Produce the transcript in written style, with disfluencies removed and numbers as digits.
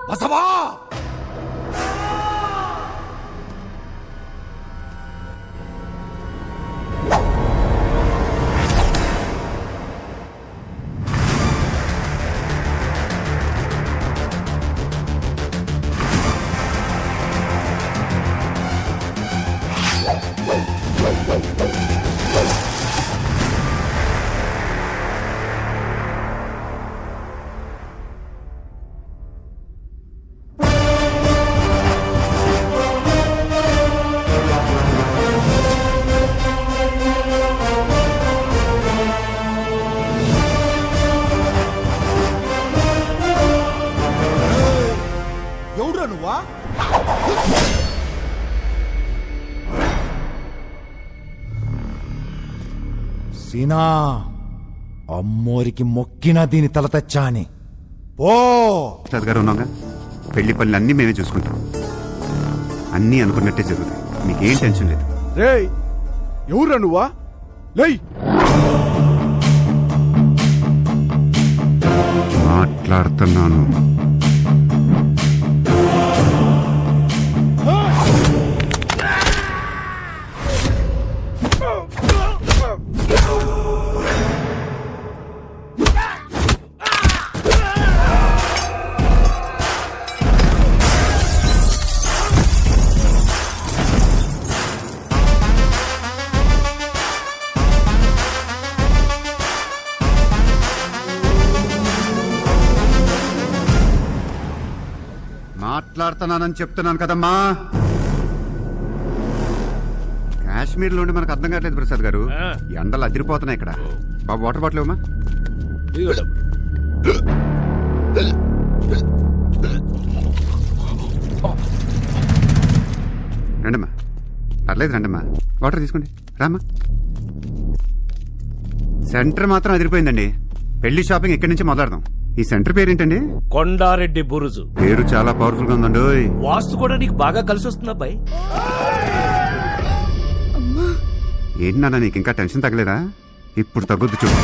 బసవా! ఎవడ్రా నువ్వా? సీనా, అమ్మోరికి మొక్కిన దీని తల తెచ్చాని పో. గారు ఉన్నాగా, పెళ్లి పనులు అన్నీ మేమే చూసుకుంటాం. అన్నీ అనుకున్నట్టే జరుగుతాయి, మీకేం టెన్షన్ లేదు. రేయ్, ఎవడ్రా నువ్వా? లేయ్. మాట్లాడుతున్నాను. మాట్లాడుతున్నానని చెప్తున్నాను కదమ్మా. కాశ్మీర్ లోండి మనకు అర్థం కావట్లేదు ప్రసాద్ గారు. ఎండలు అదిరిపోతున్నాయి ఇక్కడ. బాబు వాటర్ బాటిల్ ఇవ్వమా? రండమ్మా, పర్లేదు రండమ్మా, వాటర్ తీసుకోండి. రామ్మా. సెంటర్ మాత్రం అదిరిపోయిందండి. పెళ్లి షాపింగ్ ఇక్కడి నుంచి మొదలెడదాం. ఈ సెంటర్ పేరేంటండి? కొండారెడ్డి బురుజు. పేరు చాలా పవర్ఫుల్ గా ఉందండి. వాస్తు కూడా నీకు బాగా కలిసి వస్తుంది అబ్బాయి. ఏంటి నాన్న, నీకు ఇంకా టెన్షన్ తగ్గలేదా? ఇప్పుడు తగ్గుద్దు చూడు.